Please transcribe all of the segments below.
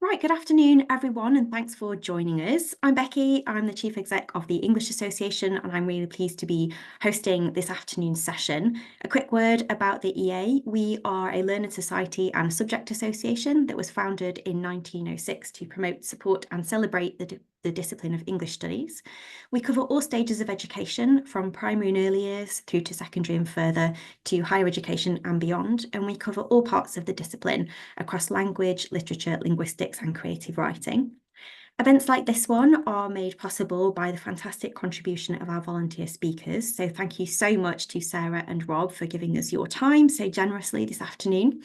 Right, good afternoon, everyone, and thanks for joining us. I'm Becky, I'm the Chief Exec of the English Association, and I'm really pleased to be hosting this afternoon's session. A quick word about the EA. We are a learned society and subject association that was founded in 1906 to promote, support, and celebrate the discipline of English studies. We cover all stages of education, from primary and early years through to secondary and further to higher education and beyond, and we cover all parts of the discipline across language, literature, linguistics, and creative writing. Events like this one are made possible by the fantastic contribution of our volunteer speakers. So thank you so much to Sarah and Rob for giving us your time so generously this afternoon.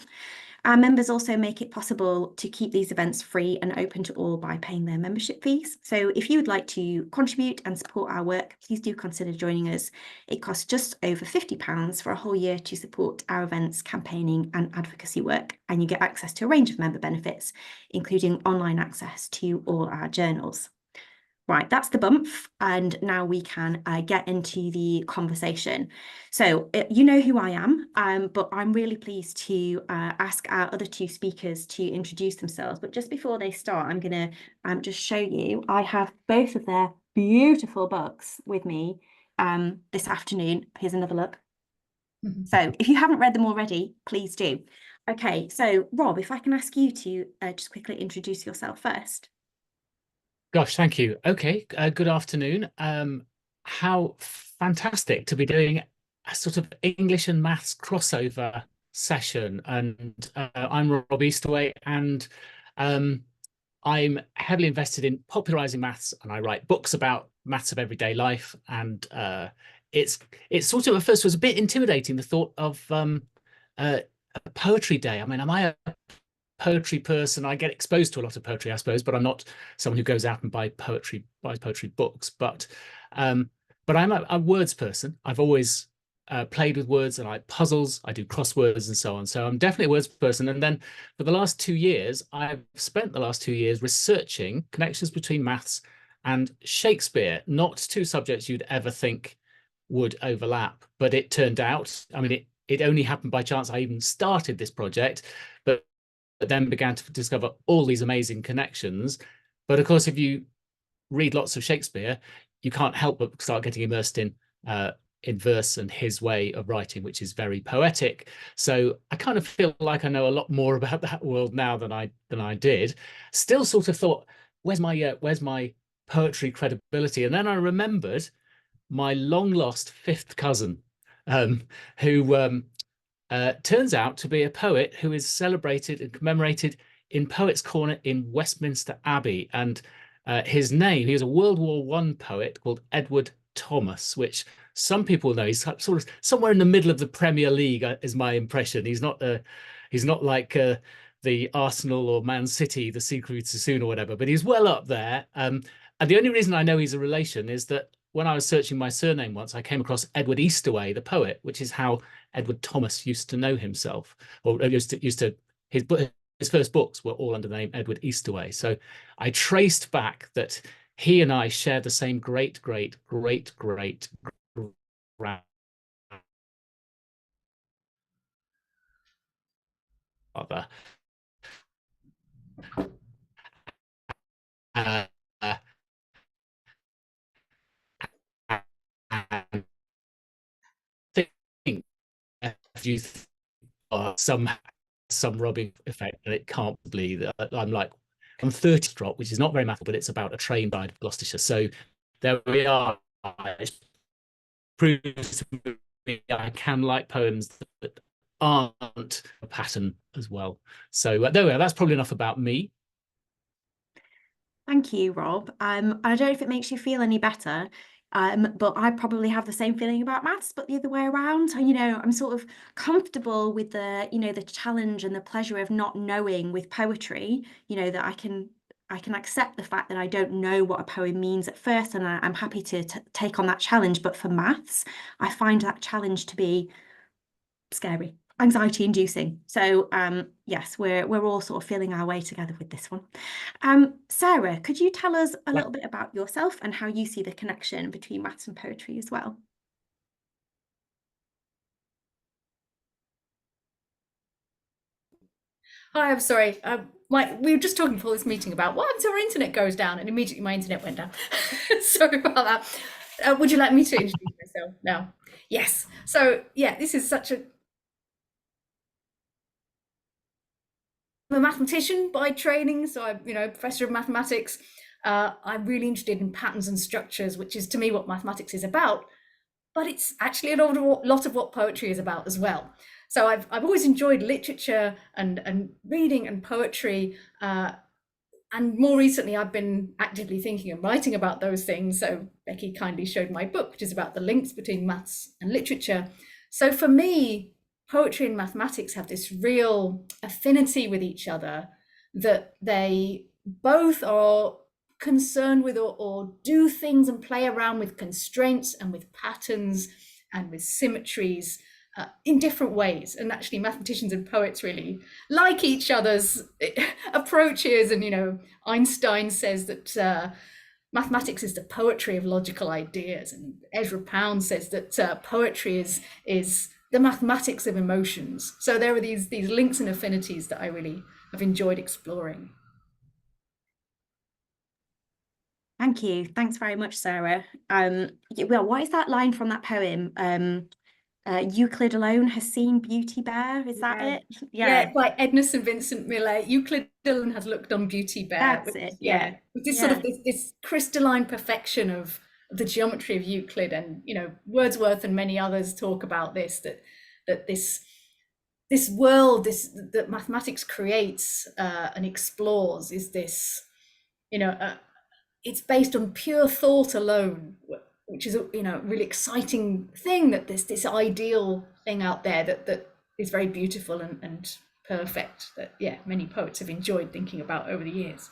Our members also make it possible to keep these events free and open to all by paying their membership fees. So if you would like to contribute and support our work, please do consider joining us. It costs just over £50 for a whole year to support our events, campaigning and advocacy work. And you get access to a range of member benefits, including online access to all our journals. Right, that's the bump, and now we can get into the conversation. So you know who I am, but I'm really pleased to ask our other two speakers to introduce themselves. But just before they start, I'm going to just show you. I have both of their beautiful books with me this afternoon. Here's another look. So if you haven't read them already, please do. Okay, so Rob, if I can ask you to just quickly introduce yourself first. Gosh, thank you. Okay, good afternoon. How fantastic to be doing a sort of English and maths crossover session. And I'm Rob Easterway, and I'm heavily invested in popularizing maths, and I write books about maths of everyday life. And it's sort of at first was a bit intimidating, the thought of a poetry day. I mean, am I a poetry person? I get exposed to a lot of poetry, I suppose, but I'm not someone who goes out and buys poetry books. But I'm a words person. I've always played with words, and I like puzzles. I do crosswords and so on. So I'm definitely a words person. And then for the last 2 years, I've spent the last 2 years researching connections between maths and Shakespeare. Not two subjects you'd ever think would overlap, but it turned out, I mean, it only happened by chance I even started this project, but then began to discover all these amazing connections. But of course, if you read lots of Shakespeare, you can't help but start getting immersed in verse and his way of writing, which is very poetic. So I kind of feel like I know a lot more about that world now than I did. Still sort of thought, where's my poetry credibility? And then I remembered my long lost fifth cousin, who turns out to be a poet who is celebrated and commemorated in Poets' Corner in Westminster Abbey. And his name, he was a World War I poet called Edward Thomas, which some people know. He's sort of somewhere in the middle of the Premier League, is my impression. He's not like the Arsenal or Man City, the Secret Sassoon or whatever, but he's well up there. And the only reason I know he's a relation is that when I was searching my surname once, I came across Edward Easterway, the poet, which is how Edward Thomas used to know himself, or used to his first books were all under the name Edward Easterway. So I traced back that he and I share the same great grandfather. Uh, and think if you some robbing effect, and it can't be that I'm like on 30 drop, which is not very mathematical, but it's about a train ride of Gloucestershire. So there we are. It proves to me I can like poems that aren't a pattern as well. So there we are. That's probably enough about me. Thank you, Rob. I don't know if it makes you feel any better, but I probably have the same feeling about maths, but the other way around. I'm sort of comfortable with the challenge and the pleasure of not knowing with poetry, that I can accept the fact that I don't know what a poem means at first, and I'm happy to take on that challenge. But for maths, I find that challenge to be scary, anxiety inducing. So yes, we're all sort of feeling our way together with this one. Sarah, could you tell us a little bit about yourself and how you see the connection between maths and poetry as well? Hi, I'm sorry. We were just talking before this meeting about what happens if our internet goes down, and immediately my internet went down. Sorry about that. Would you like me to introduce myself now? Yes. So yeah, this is such a. I'm a mathematician by training, so I'm professor of mathematics. I'm really interested in patterns and structures, which is to me what mathematics is about. But it's actually a lot of what poetry is about as well. So I've always enjoyed literature and reading and poetry. And more recently, I've been actively thinking and writing about those things. So Becky kindly showed my book, which is about the links between maths and literature. So for me, poetry and mathematics have this real affinity with each other, that they both are concerned with or do things and play around with constraints and with patterns and with symmetries in different ways. And actually mathematicians and poets really like each other's approaches. And Einstein says that mathematics is the poetry of logical ideas, and Ezra Pound says that poetry is the mathematics of emotions. So there are these links and affinities that I really have enjoyed exploring. Thank you. Thanks very much, Sarah. Well, what is that line from that poem? Euclid alone has seen beauty bare. Is that it? Yeah, by Edna St. Vincent Millay. Euclid alone has looked on beauty bare. That's it. Yeah, with this sort of this crystalline perfection of the geometry of Euclid, and Wordsworth and many others talk about this, that this world that mathematics creates and explores is this, it's based on pure thought alone, which is a really exciting thing, that this ideal thing out there that is very beautiful and perfect, that many poets have enjoyed thinking about over the years.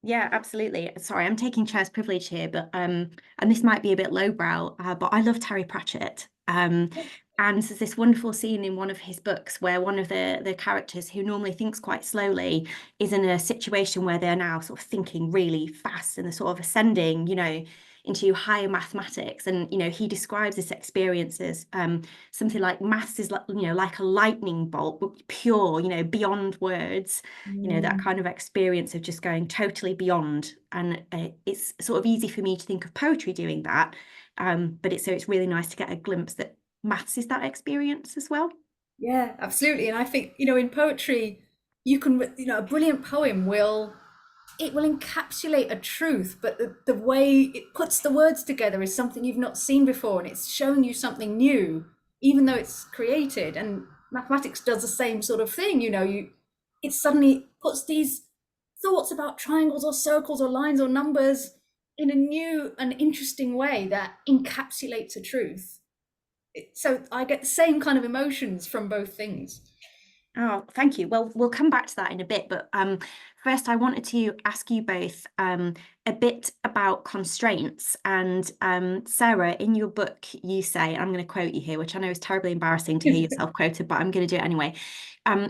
Yeah, absolutely. Sorry, I'm taking chair's privilege here, but and this might be a bit lowbrow, but I love Terry Pratchett. And there's this wonderful scene in one of his books where one of the characters, who normally thinks quite slowly, is in a situation where they're now sort of thinking really fast and they're sort of ascending, into higher mathematics. And he describes this experience as something like maths is like a lightning bolt, but pure, beyond words. That kind of experience of just going totally beyond. And it's sort of easy for me to think of poetry doing that, but it's really nice to get a glimpse that maths is that experience as well. Yeah, absolutely. And I think in poetry, you can a brilliant poem will encapsulate a truth, but the way it puts the words together is something you've not seen before, and it's showing you something new, even though it's created. And mathematics does the same sort of thing. It suddenly puts these thoughts about triangles or circles or lines or numbers in a new and interesting way that encapsulates a truth. So I get the same kind of emotions from both things. Oh, thank you. Well, we'll come back to that in a bit, but first I wanted to ask you both a bit about constraints. And Sarah, in your book, you say, I'm going to quote you here, which I know is terribly embarrassing to hear yourself quoted, but I'm going to do it anyway.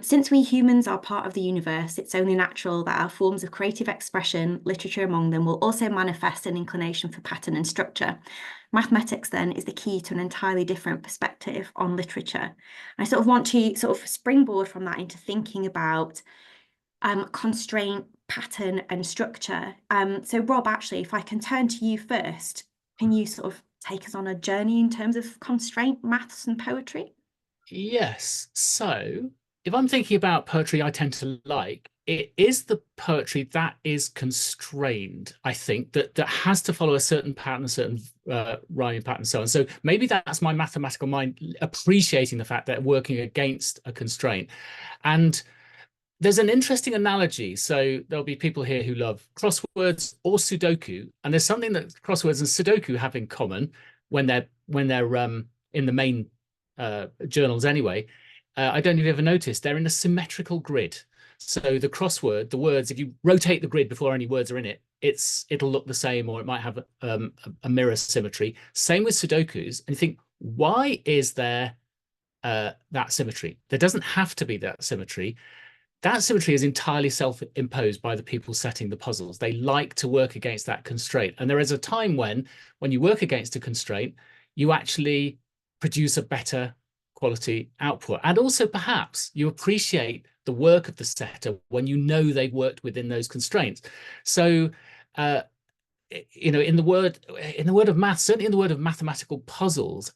Since we humans are part of the universe, it's only natural that our forms of creative expression, literature among them, will also manifest an inclination for pattern and structure. Mathematics, then, is the key to an entirely different perspective on literature. I sort of want to sort of springboard from that into thinking about constraint, pattern, and structure. So Rob, actually, if I can turn to you first, can you sort of take us on a journey in terms of constraint, maths, and poetry? Yes. So if I'm thinking about poetry I tend to like, it is the poetry that is constrained, I think, that has to follow a certain pattern, a certain rhyming pattern, and so on. So maybe that's my mathematical mind appreciating the fact that working against a constraint. And there's an interesting analogy. So there'll be people here who love crosswords or Sudoku, and there's something that crosswords and Sudoku have in common when they're in the main journals anyway. I don't know if you've ever noticed, they're in a symmetrical grid. So the crossword, the words, if you rotate the grid before any words are in it, it'll look the same, or it might have a mirror symmetry. Same with Sudokus. And you think, why is there that symmetry? There doesn't have to be that symmetry. That symmetry is entirely self-imposed by the people setting the puzzles. They like to work against that constraint. And there is a time when you work against a constraint, you actually produce a better quality output. And also perhaps you appreciate the work of the setter when you know they've worked within those constraints. So, you know, in the word of math, certainly in the word of mathematical puzzles,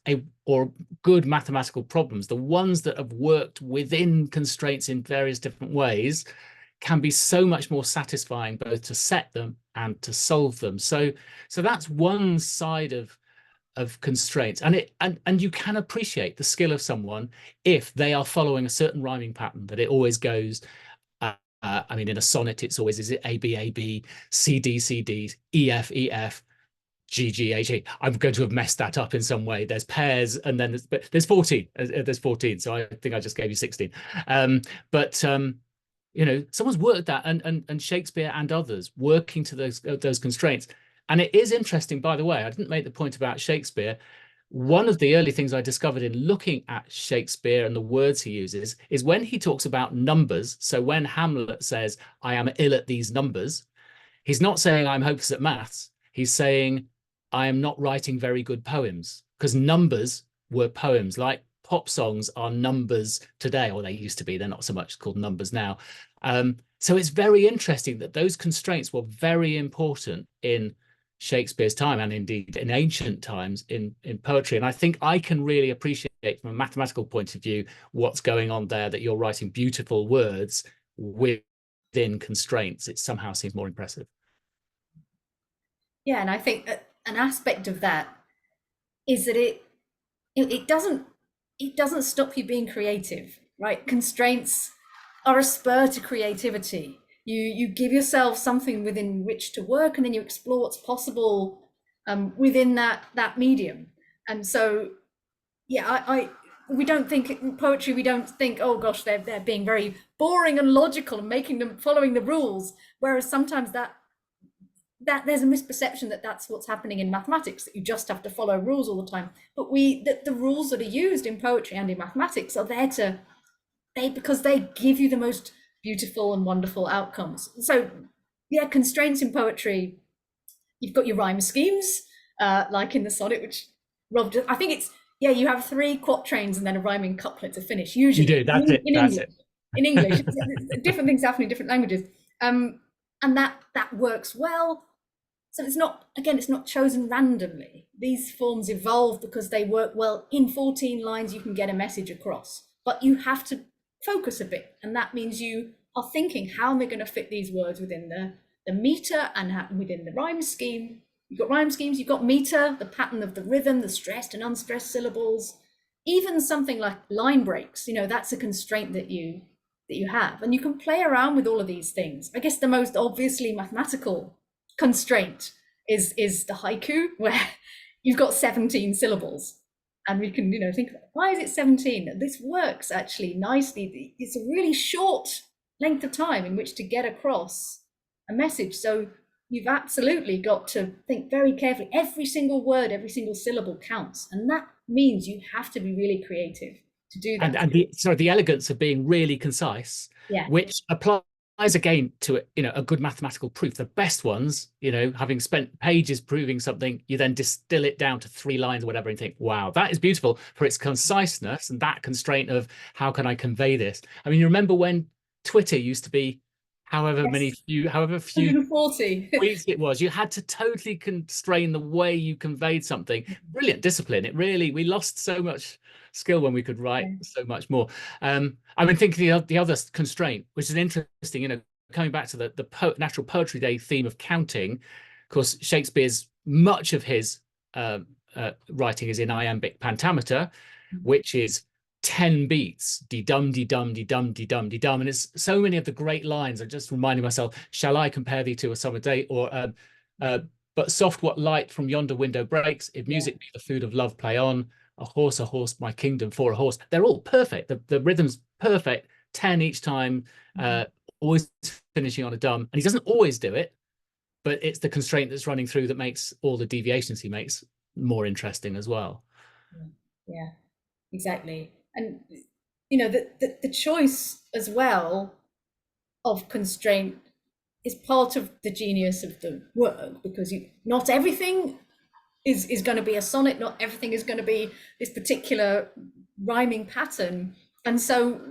or good mathematical problems, the ones that have worked within constraints in various different ways can be so much more satisfying both to set them and to solve them. So that's one side of constraints, and you can appreciate the skill of someone if they are following a certain rhyming pattern, that it always goes. I mean, in a sonnet, it's always, is it A, B, A, B, C, D, C, D, E, F, E, F, G, G, H, H. I'm going to have messed that up in some way. There's pairs, and then there's 14. There's 14, so I think I just gave you 16. You know, someone's worked that, and Shakespeare and others working to those constraints. And it is interesting, by the way, I didn't make the point about Shakespeare. One of the early things I discovered in looking at Shakespeare and the words he uses is when he talks about numbers. So when Hamlet says, I am ill at these numbers, he's not saying I'm hopeless at maths. He's saying I am not writing very good poems, because numbers were poems. Like pop songs are numbers today, or they used to be. They're not so much called numbers now. So it's very interesting that those constraints were very important in Shakespeare's time, and indeed in ancient times in poetry. And I think I can really appreciate from a mathematical point of view what's going on there, that you're writing beautiful words within constraints. It somehow seems more impressive. Yeah, and I think that an aspect of that is that it doesn't stop you being creative, right? Constraints are a spur to creativity. You give yourself something within which to work, and then you explore what's possible within that medium. And so, yeah, we don't think in poetry, we don't think, oh gosh, they're being very boring and logical and making them following the rules. Whereas sometimes that there's a misperception that that's what's happening in mathematics, that you just have to follow rules all the time. But the rules that are used in poetry and in mathematics are there because they give you the most beautiful and wonderful outcomes. So yeah, constraints in poetry, you've got your rhyme schemes, like in the sonnet, which Rob, I think it's, yeah, you have 3 quatrains and then a rhyming couplet to finish, usually. You do, that's it. In English, different things happen in different languages. And that works well. So it's not chosen randomly. These forms evolve because they work well. In 14 lines, you can get a message across, but you have to focus a bit. And that means you are thinking, how am I going to fit these words within the meter and within the rhyme scheme? You've got rhyme schemes, you've got meter, the pattern of the rhythm, the stressed and unstressed syllables, even something like line breaks, you know, that's a constraint that you have. And you can play around with all of these things. I guess the most obviously mathematical constraint is the haiku, where you've got 17 syllables. And we can, you know, think, why is it 17? This works actually nicely. It's a really short length of time in which to get across a message. So you've absolutely got to think very carefully. Every single word, every single syllable counts. And that means you have to be really creative to do that. And the elegance of being really concise, yeah, which applies again to, you know, a good mathematical proof. The best ones, you know, having spent pages proving something, you then distill it down to 3 lines or whatever and think, wow, that is beautiful for its conciseness and that constraint of how can I convey this. I mean, you remember when Twitter used to be however few 140 weeks it was, you had to totally constrain the way you conveyed something. Brilliant discipline. We lost so much skill when we could write so much more. I've been thinking the other constraint, which is interesting, you know, coming back to the Natural Poetry Day theme of counting. Of course, Shakespeare's much of his writing is in iambic pentameter, which is 10 beats, de-dum, de-dum, de-dum, de-dum, de-dum. And it's so many of the great lines. I'm just reminding myself, shall I compare thee to a summer day? Or but soft what light from yonder window breaks, if music be the food of love, play on. A horse, my kingdom for a horse. They're all perfect. The rhythm's perfect, 10 each time, always finishing on a dum. And he doesn't always do it, but it's the constraint that's running through that makes all the deviations he makes more interesting as well. Yeah, exactly. And, you know, the choice as well of constraint is part of the genius of the work, because not everything is going to be a sonnet, not everything is going to be this particular rhyming pattern. And so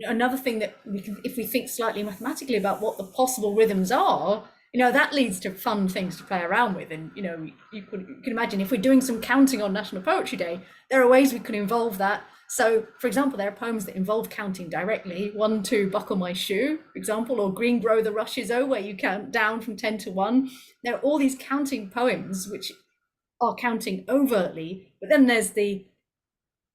another thing that we can, if we think slightly mathematically about what the possible rhythms are, that leads to fun things to play around with. And you can imagine if we're doing some counting on National Poetry Day, there are ways we can involve that. So, for example, there are poems that involve counting directly. 1, 2, buckle my shoe, for example, or green grow the rushes, oh, where you count down from 10 to 1. There are all these counting poems which are counting overtly, but then there's the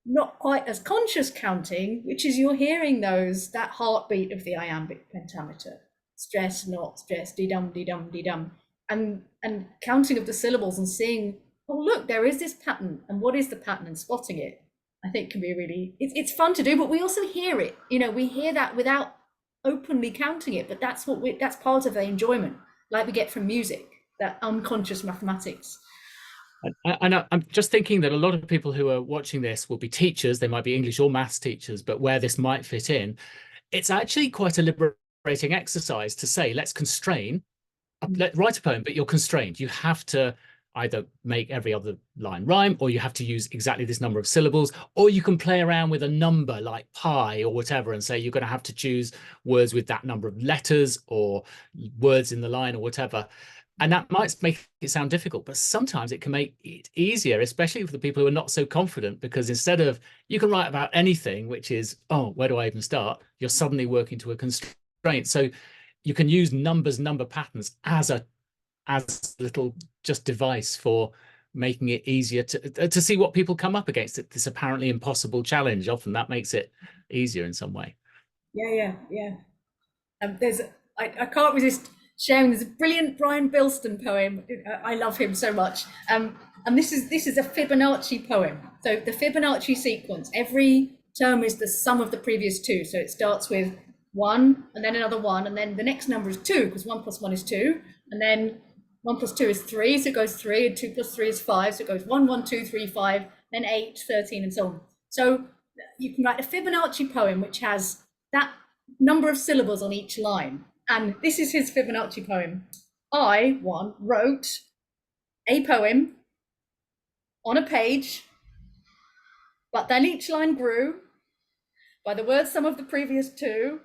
not quite as conscious counting, which is you're hearing that heartbeat of the iambic pentameter. Stress, not stress, dee-dum, dee-dum, dee-dum. And counting of the syllables and seeing, oh, look, there is this pattern. And what is the pattern? And spotting it, I think, can be really, it's fun to do, but we also hear it. We hear that without openly counting it, but that's part of the enjoyment, like we get from music, that unconscious mathematics. And I'm just thinking that a lot of people who are watching this will be teachers. They might be English or maths teachers, but where this might fit in, it's actually quite a liberating exercise to say, let's constrain, write a poem, but you're constrained. You have to either make every other line rhyme, or you have to use exactly this number of syllables, or you can play around with a number like pi or whatever and say you're going to have to choose words with that number of letters or words in the line or whatever. And that might make it sound difficult, but sometimes it can make it easier, especially for the people who are not so confident, because instead of, you can write about anything, which is, oh, where do I even start? You're suddenly working to a constraint. So you can use number patterns as a little just device for making it easier to see what people come up against at this apparently impossible challenge. Often that makes it easier in some way. Yeah. I can't resist sharing, there's a brilliant Brian Bilston poem. I love him so much. And this is a Fibonacci poem. So the Fibonacci sequence, every term is the sum of the previous two. So it starts with 1 and then another 1, and then the next number is 2, because 1 plus 1 is 2, and then 1 plus 2 is 3, so it goes 3, and 2 plus 3 is 5, so it goes 1, 1, 2, 3, 5, then 8, 13, and so on. So you can write a Fibonacci poem which has that number of syllables on each line. And this is his Fibonacci poem. I wrote a poem on a page, but then each line grew by the word sum of the previous two,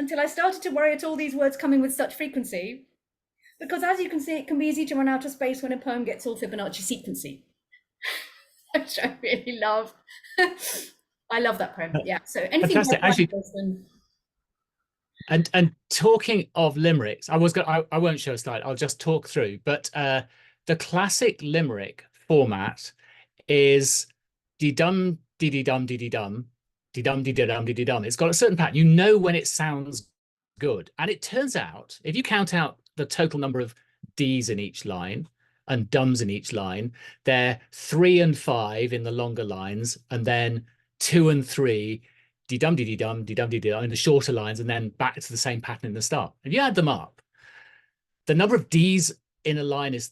until I started to worry at all these words coming with such frequency, because as you can see, it can be easy to run out of space when a poem gets all Fibonacci sequency, which I really love. I love that poem. Yeah. So anything fantastic. Actually, and talking of limericks, I won't show a slide. I'll just talk through. But the classic limerick format is dee-dum, dee-dee-dum, dee-dee-dum, dee-dum, dee-dee-dum, dee-dee-dum. It's got a certain pattern. You know when it sounds good. And it turns out, if you count out the total number of Ds in each line and dums in each line, they're 3 and 5 in the longer lines, and then 2 and 3, dee-dum, dee-dee-dum, dee-dum, dee-dee-dum, in the shorter lines, and then back to the same pattern in the start. If you add them up, the number of Ds in a line is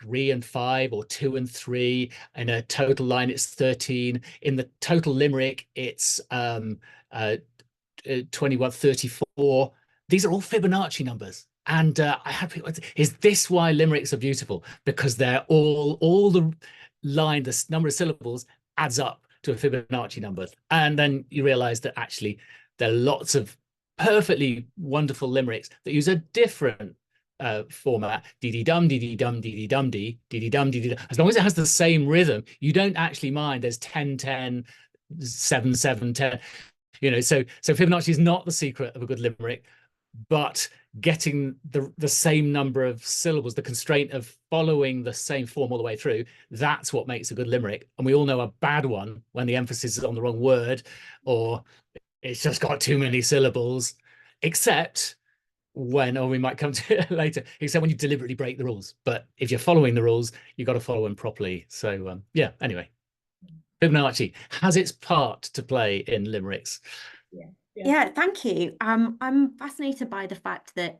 3 and 5, or 2 and 3. In a total line, it's 13. In the total limerick, it's 21, 34. These are all Fibonacci numbers. And I had people, is this why limericks are beautiful? Because they're all the line, the number of syllables adds up to a Fibonacci number. And then you realize that actually there are lots of perfectly wonderful limericks that use a different format, dee-dee-dum, dee-dee-dum, dee-dee-dum, dee-dee-dum, dee-dee-dum. As long as it has the same rhythm, you don't actually mind there's 10, 10, 7, 7, 10. So Fibonacci is not the secret of a good limerick, but getting the same number of syllables, the constraint of following the same form all the way through, that's what makes a good limerick. And we all know a bad one when the emphasis is on the wrong word, or it's just got too many syllables, except when, or we might come to it later, except when you deliberately break the rules. But if you're following the rules, you've got to follow them properly. So yeah, anyway, Fibonacci has its part to play in limericks. Yeah, thank you. I'm fascinated by the fact that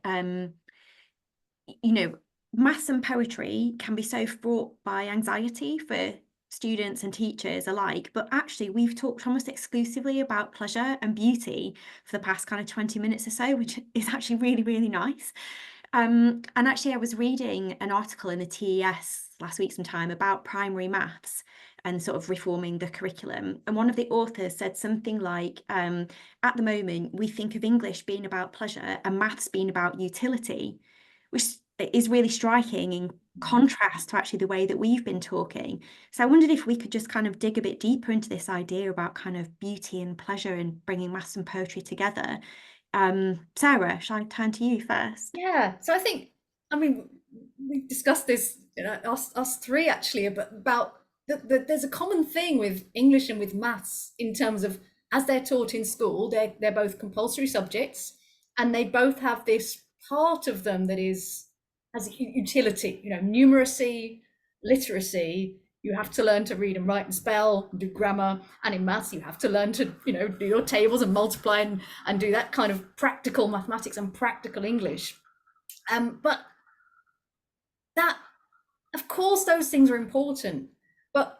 maths and poetry can be so fraught by anxiety for students and teachers alike, but actually we've talked almost exclusively about pleasure and beauty for the past kind of 20 minutes or so, which is actually really, really nice. And actually I was reading an article in the TES last week sometime about primary maths, and sort of reforming the curriculum. And one of the authors said something like, at the moment, we think of English being about pleasure and maths being about utility, which is really striking in contrast to actually the way that we've been talking. So I wondered if we could just kind of dig a bit deeper into this idea about kind of beauty and pleasure and bringing maths and poetry together. Sarah, shall I turn to you first? Yeah, so I think, I mean, we discussed this, you know, us three actually, about there's a common thing with English and with maths in terms of, as they're taught in school, they're both compulsory subjects, and they both have this part of them that is as utility, you know, numeracy, literacy. You have to learn to read and write and spell, do grammar, and in maths you have to learn to, you know, do your tables and multiply and do that kind of practical mathematics and practical English. But that, of course, those things are important, but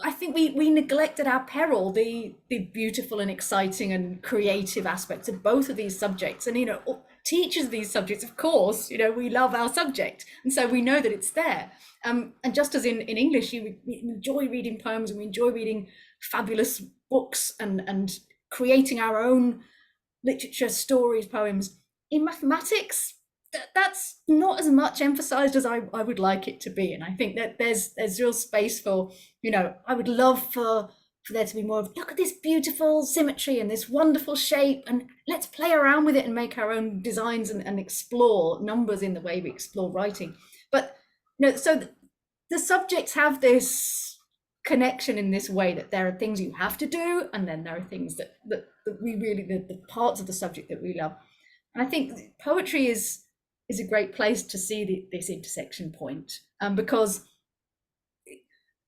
I think we neglect at our peril the beautiful and exciting and creative aspects of both of these subjects. And, you know, teachers of these subjects, of course, you know, we love our subject, and so we know that it's there. And just as in English, we enjoy reading poems and we enjoy reading fabulous books and creating our own literature, stories, poems. In mathematics, that's not as much emphasized as I would like it to be. And I think that there's real space for, you know, I would love for there to be more of, look at this beautiful symmetry and this wonderful shape, and let's play around with it and make our own designs and explore numbers in the way we explore writing. But, you know, so the subjects have this connection in this way, that there are things you have to do, and then there are things that we really, the parts of the subject that we love. And I think poetry is a great place to see this intersection point, because,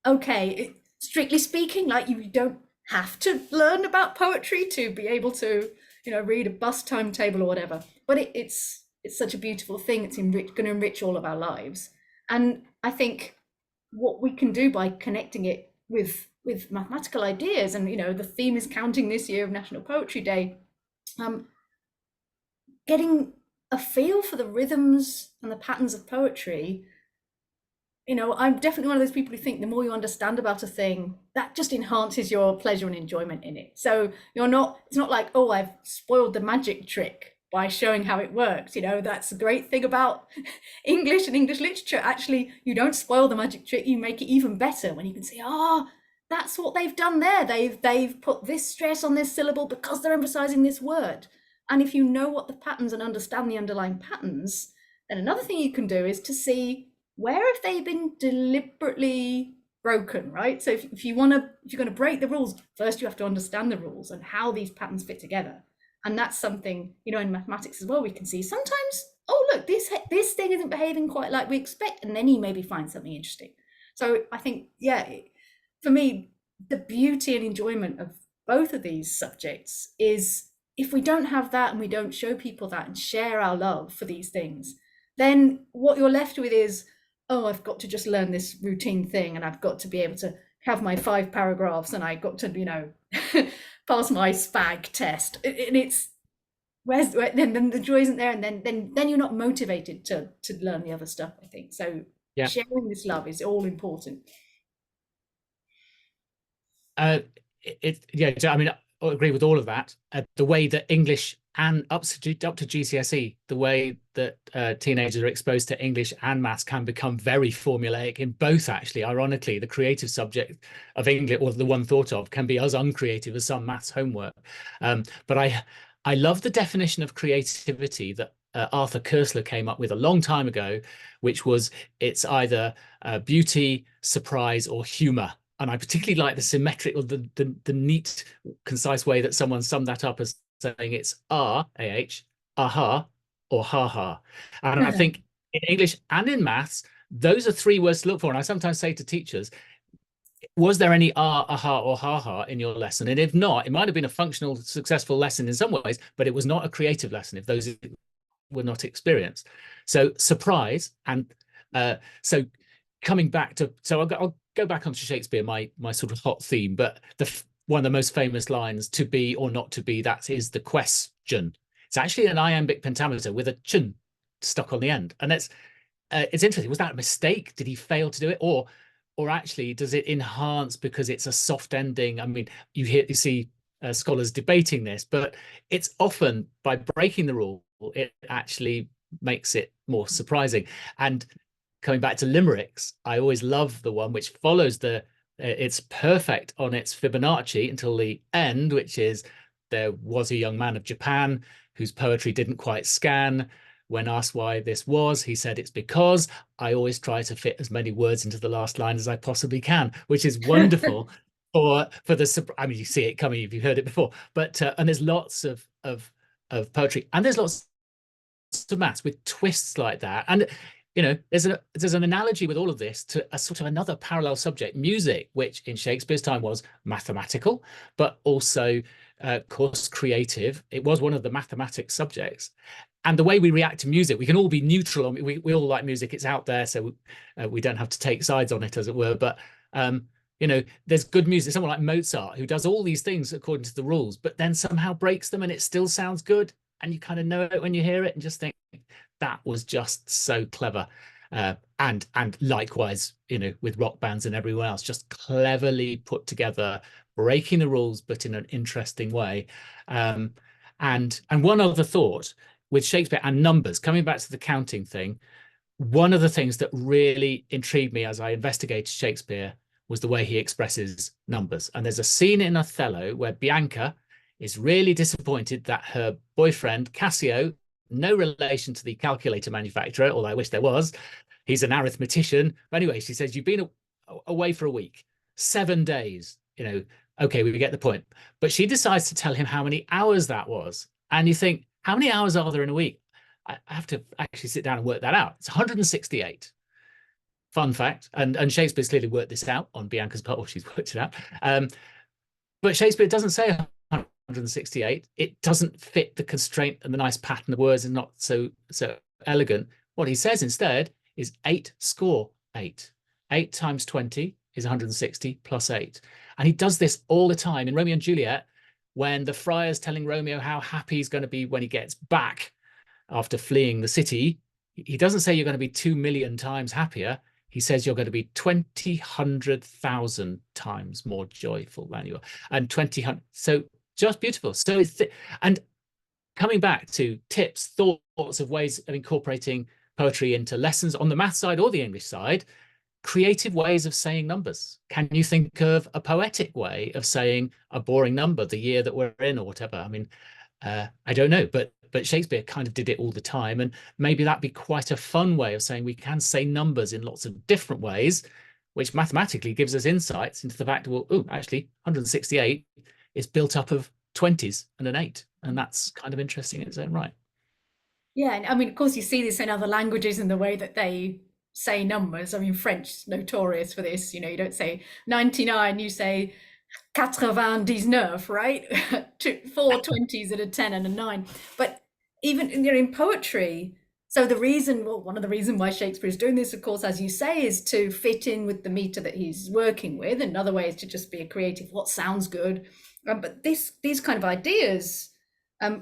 okay, strictly speaking, like, you don't have to learn about poetry to be able to, you know, read a bus timetable or whatever, but it's such a beautiful thing. It's going to enrich all of our lives. And I think what we can do by connecting it with mathematical ideas, and, you know, the theme is counting this year of National Poetry Day, getting a feel for the rhythms and the patterns of poetry. You know, I'm definitely one of those people who think the more you understand about a thing, that just enhances your pleasure and enjoyment in it. So it's not like, oh, I've spoiled the magic trick by showing how it works. You know, that's the great thing about English and English literature. Actually, you don't spoil the magic trick, you make it even better when you can say, that's what they've done there. They've put this stress on this syllable because they're emphasizing this word. And if you know what the patterns and understand the underlying patterns, then another thing you can do is to see where have they been deliberately broken, right? So if you're going to break the rules, first you have to understand the rules and how these patterns fit together. And that's something, you know, in mathematics as well, we can see sometimes, oh, look, this thing isn't behaving quite like we expect, and then you maybe find something interesting. So I think, yeah, for me, the beauty and enjoyment of both of these subjects is, if we don't have that and we don't show people that and share our love for these things, then what you're left with is, oh, I've got to just learn this routine thing, and I've got to be able to have my 5 paragraphs, and I got to, you know, pass my SPAG test. And it's then the joy isn't there, and then you're not motivated to learn the other stuff, I think. So yeah, sharing this love is all important. I mean, I agree with all of that. The way that English and up to GCSE, the way that teenagers are exposed to English and maths can become very formulaic in both, actually. Ironically, the creative subject of English, or the one thought of, can be as uncreative as some maths homework. But I love the definition of creativity that Arthur Koestler came up with a long time ago, which was, it's either beauty, surprise, or humor. And I particularly like the symmetric, or the neat, concise way that someone summed that up as saying it's R-A-H, aha, or ha-ha. And I think in English and in maths, those are 3 words to look for. And I sometimes say to teachers, was there any aha, or ha-ha in your lesson? And if not, it might have been a functional, successful lesson in some ways, but it was not a creative lesson if those were not experienced. So surprise, and so coming back to, so I'll go back onto Shakespeare, my sort of hot theme, but one of the most famous lines, to be or not to be, that is the question. It's actually an iambic pentameter with a chun stuck on the end. And it's interesting. Was that a mistake? Did he fail to do it? Or or actually does it enhance because it's a soft ending? I mean, you see scholars debating this, but it's often by breaking the rule, it actually makes it more surprising. And coming back to limericks, I always love the one which follows it's perfect on its Fibonacci until the end, which is, there was a young man of Japan whose poetry didn't quite scan. When asked why this was, he said, it's because I always try to fit as many words into the last line as I possibly can, which is wonderful for the, I mean, you see it coming if you've heard it before, but and there's lots of poetry, and there's lots of maths with twists like that. And you know, there's an analogy with all of this to a sort of another parallel subject, music, which in Shakespeare's time was mathematical, but also, of course, creative. It was one of the mathematics subjects. And the way we react to music, we can all be neutral. We all like music. It's out there, so we don't have to take sides on it, as it were. But you know, there's good music. Someone like Mozart, who does all these things according to the rules, but then somehow breaks them, and it still sounds good. And you kind of know it when you hear it, and just think that was just so clever. And likewise, you know, with rock bands and everyone else, just cleverly put together, breaking the rules, but in an interesting way. And one other thought with Shakespeare and numbers, coming back to the counting thing, one of the things that really intrigued me as I investigated Shakespeare was the way he expresses numbers. And there's a scene in Othello where Bianca is really disappointed that her boyfriend, Cassio, no relation to the calculator manufacturer, although I wish there was, he's an arithmetician. But anyway, she says, you've been away for a week, 7 days, you know, okay, we get the point. But she decides to tell him how many hours that was. And you think, how many hours are there in a week? I have to actually sit down and work that out. It's 168. Fun fact. And Shakespeare's clearly worked this out on Bianca's part, or she's worked it out. But Shakespeare doesn't say 168. It doesn't fit the constraint, and the nice pattern of words is not so elegant. What he says instead is 8 score 8. 8 times 20 is 160 plus 8. And he does this all the time in Romeo and Juliet, when the friar's telling Romeo how happy he's going to be when he gets back after fleeing the city. He doesn't say you're going to be 2 million times happier. He says you're going to be 20,100,000 times more joyful than you are. And 20,000. So just beautiful. So and coming back to tips, thoughts of ways of incorporating poetry into lessons on the math side or the English side, creative ways of saying numbers. Can you think of a poetic way of saying a boring number, the year that we're in or whatever? I mean, I don't know, but Shakespeare kind of did it all the time. And maybe that'd be quite a fun way of saying we can say numbers in lots of different ways, which mathematically gives us insights into the fact, well, oh, actually 168 is built up of 20s and an 8. And that's kind of interesting in its own right. Yeah, and I mean, of course, you see this in other languages in the way that they say numbers. I mean, French is notorious for this. You know, you don't say 99, you say 99, right? 4 20s and a 10 and a 9. But even in poetry, so one of the reasons why Shakespeare is doing this, of course, as you say, is to fit in with the meter that he's working with. Another way is to just be a creative, what sounds good. But these kind of ideas,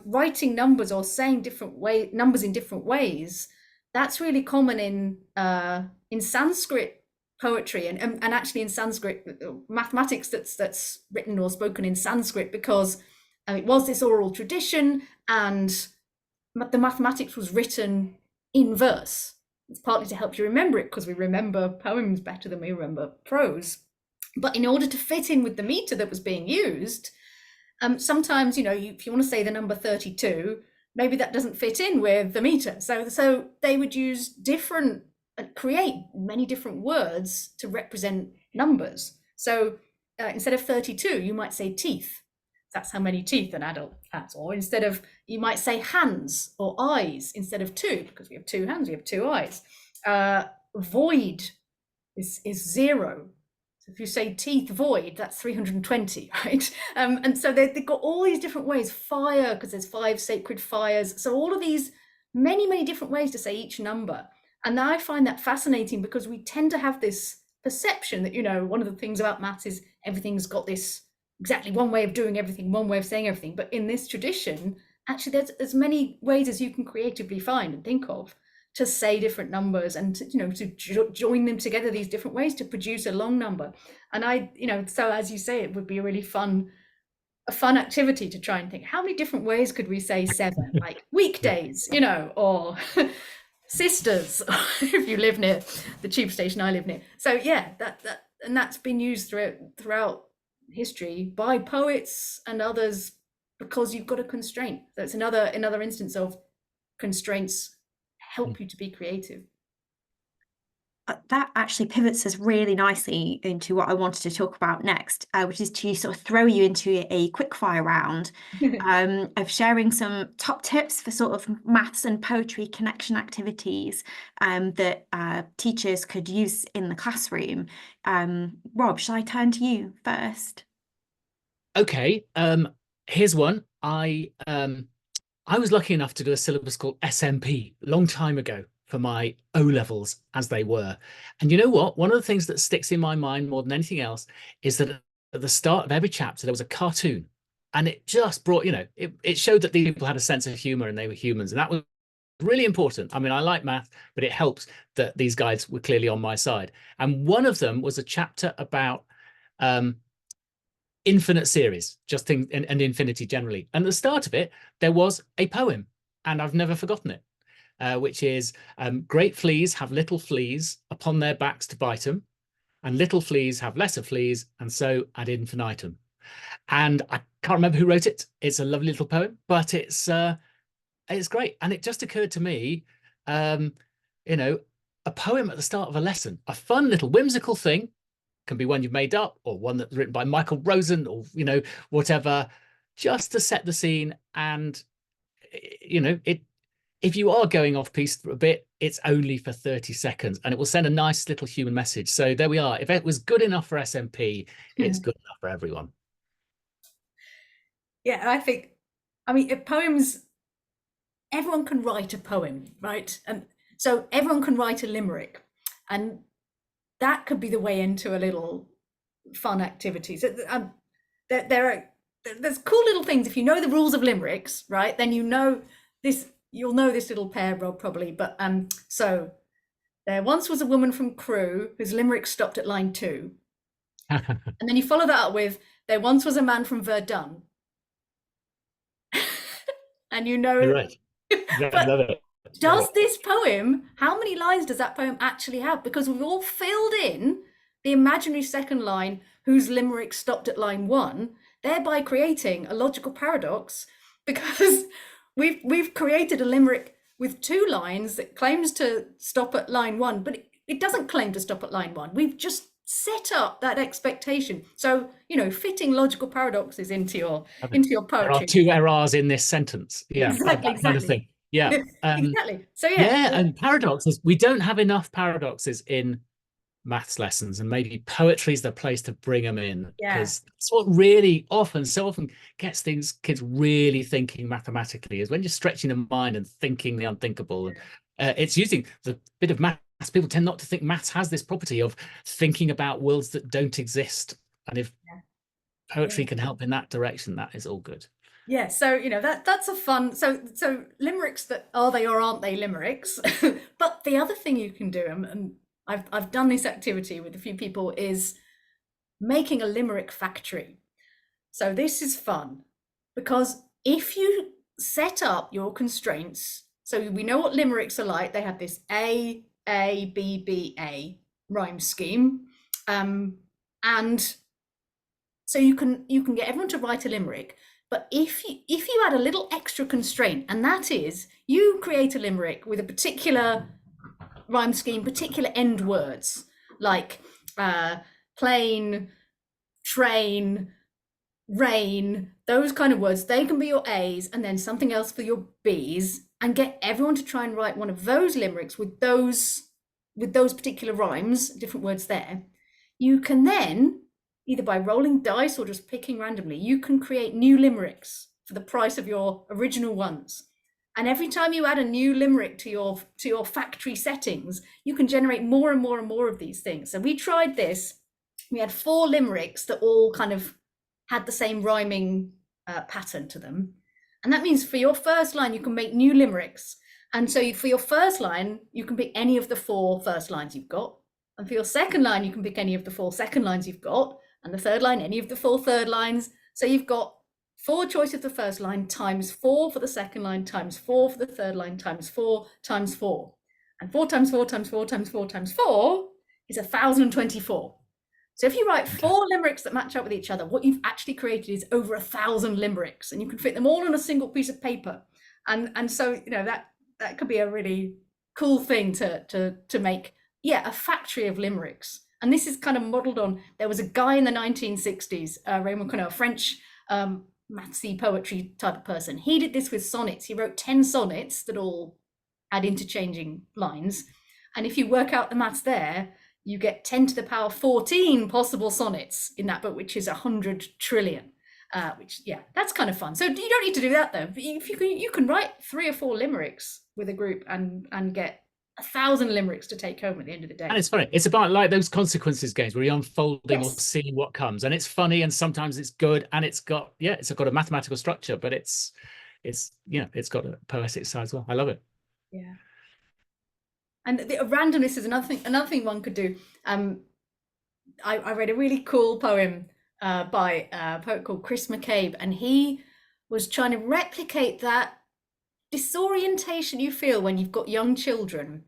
writing numbers or saying numbers in different ways, that's really common in Sanskrit poetry and actually in Sanskrit mathematics that's written or spoken in Sanskrit, because it was this oral tradition, and the mathematics was written in verse. It's partly to help you remember it, because we remember poems better than we remember prose. But in order to fit in with the meter that was being used, sometimes, you know, if you want to say the number 32, maybe that doesn't fit in with the meter. So they would use create many different words to represent numbers. So instead of 32, you might say teeth. That's how many teeth an adult has. Or you might say hands or eyes instead of 2, because we have 2 hands, we have 2 eyes. Void is 0. So if you say teeth void, that's 320, right? And so they've got all these different ways. Fire, because there's 5 sacred fires. So all of these many, many different ways to say each number. And I find that fascinating, because we tend to have this perception that, you know, one of the things about maths is everything's got this exactly one way of doing everything, one way of saying everything. But in this tradition, actually, there's as many ways as you can creatively find and think of to say different numbers and to, join them together, these different ways to produce a long number. And so as you say, it would be a really fun activity to try and think, how many different ways could we say 7, like weekdays, or sisters, if you live near the tube station I live near. So yeah, that's been used throughout history by poets and others, because you've got a constraint. That's another instance of constraints help you to be creative. That actually pivots us really nicely into what I wanted to talk about next, which is to sort of throw you into a quickfire round of sharing some top tips for sort of maths and poetry connection activities that teachers could use in the classroom. Rob, shall I turn to you first? Okay, here's one. I was lucky enough to do a syllabus called SMP a long time ago for my O-levels, as they were. And you know what? One of the things that sticks in my mind more than anything else is that at the start of every chapter, there was a cartoon. And it just brought, it showed that these people had a sense of humor and they were humans. And that was really important. I mean, I like math, but it helps that these guys were clearly on my side. And one of them was a chapter about infinite series, and infinity generally. And at the start of it, there was a poem, and I've never forgotten it. Which is great fleas have little fleas upon their backs to bite them, and little fleas have lesser fleas, and so ad infinitum. And I can't remember who wrote it. It's a lovely little poem, but it's great. And it just occurred to me, a poem at the start of a lesson, a fun little whimsical thing, can be one you've made up or one that's written by Michael Rosen or whatever, just to set the scene. And if you are going off piste for a bit, it's only for 30 seconds and it will send a nice little human message. So there we are. If it was good enough for SMP, it's good enough for everyone. Yeah, poems, everyone can write a poem, right? And so everyone can write a limerick. And that could be the way into a little fun activity. So there's cool little things. If you know the rules of limericks, right, then you'll know this little pair, Rob, probably. But so there once was a woman from Crewe whose limerick stopped at line 2. And then you follow that up with, there once was a man from Verdun. And You're right. I love it. Does this poem, how many lines does that poem actually have? Because we've all filled in the imaginary second line whose limerick stopped at line 1, thereby creating a logical paradox, because we've created a limerick with 2 lines that claims to stop at line 1, but it doesn't claim to stop at line 1. We've just set up that expectation. So, fitting logical paradoxes into your poetry. There are 2 errors in this sentence. Yeah, exactly. Kind of thing. Yeah, exactly. So and paradoxes. We don't have enough paradoxes in maths lessons, and maybe poetry is the place to bring them in, because that's what really so often gets kids really thinking mathematically, is when you're stretching the mind and thinking the unthinkable. And it's using the bit of maths. People tend not to think maths has this property of thinking about worlds that don't exist, and if poetry can help in that direction, that is all good. Yeah, so that's a fun. So limericks, that are they or aren't they limericks? But the other thing you can do, and I've done this activity with a few people, is making a limerick factory. So this is fun, because if you set up your constraints, so we know what limericks are like. They have this A B B A rhyme scheme, and so you can get everyone to write a limerick. But if you add a little extra constraint, and that is you create a limerick with a particular rhyme scheme, particular end words, like plane, train, rain, those kind of words, they can be your A's, and then something else for your B's, and get everyone to try and write one of those limericks with those particular rhymes, different words there. You can then, either by rolling dice or just picking randomly, you can create new limericks for the price of your original ones. And every time you add a new limerick to your factory settings, you can generate more and more and more of these things. So we tried this. We had 4 limericks that all kind of had the same rhyming pattern to them. And that means for your first line, you can make new limericks. And so for your first line, you can pick any of the 4 first lines you've got. And for your second line, you can pick any of the 4 second lines you've got. And the third line, any of the 4 third lines. So you've got 4 choices of the first line times 4 for the second line times 4 for the third line times 4 times 4. And 4 times 4 times 4 times 4 times 4 is 1,024. So if you write 4 limericks that match up with each other, what you've actually created is over 1,000 limericks, and you can fit them all on a single piece of paper. And so, you know, that could be a really cool thing to make, yeah, a factory of limericks. And this is kind of modeled on, there was a guy in the 1960s, Raymond Queneau, a French mathsy poetry type of person. He did this with sonnets. He wrote 10 sonnets that all had interchanging lines. And if you work out the maths there, you get 10 to the power 14 possible sonnets in that book, which is 100 trillion. Which, yeah, that's kind of fun. So you don't need to do that though. If you can write 3 or 4 limericks with a group and get 1,000 limericks to take home at the end of the day. And it's funny. It's about like those consequences games where you're unfolding Yes. or seeing what comes, and it's funny, and sometimes it's good, and it's got a mathematical structure, but it's it's got a poetic side as well. I love it. Yeah. And the randomness is another thing one could do. I read a really cool poem by a poet called Chris McCabe, and he was trying to replicate that disorientation you feel when you've got young children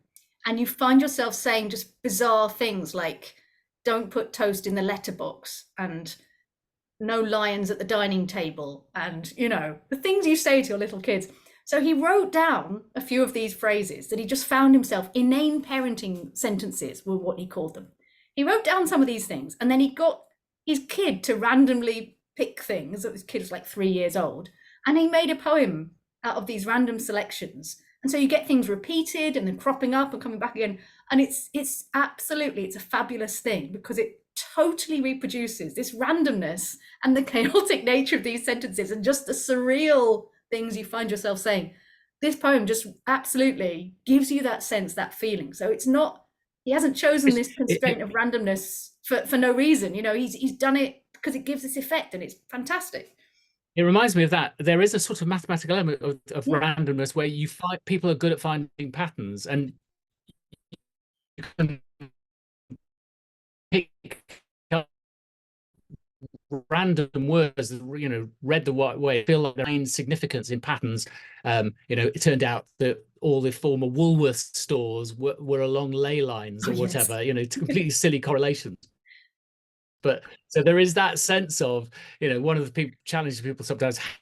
and you find yourself saying just bizarre things like, don't put toast in the letterbox, and no lions at the dining table, and, you know, the things you say to your little kids. So he wrote down a few of these phrases that he just found himself, inane parenting sentences were what he called them. He wrote down some of these things, and then he got his kid to randomly pick things. His kid was like 3 years old, and he made a poem out of these random selections. And so you get things repeated and then cropping up and coming back again. And it's absolutely, it's a fabulous thing because it totally reproduces this randomness and the chaotic nature of these sentences and just the surreal things you find yourself saying. This poem just absolutely gives you that sense, that feeling. So it's not, he hasn't chosen this constraint of randomness for no reason. You know, he's done it because it gives this effect, and it's fantastic. It reminds me of that. There is a sort of mathematical element of randomness where you find people are good at finding patterns, and you can pick up random words that, you know, read the right way, feel like there ain't significance in patterns. You know, it turned out that all the former Woolworths stores were along ley lines or whatever. Yes. You know, completely silly correlations. But so there is that sense of, you know, one of the challenges people sometimes have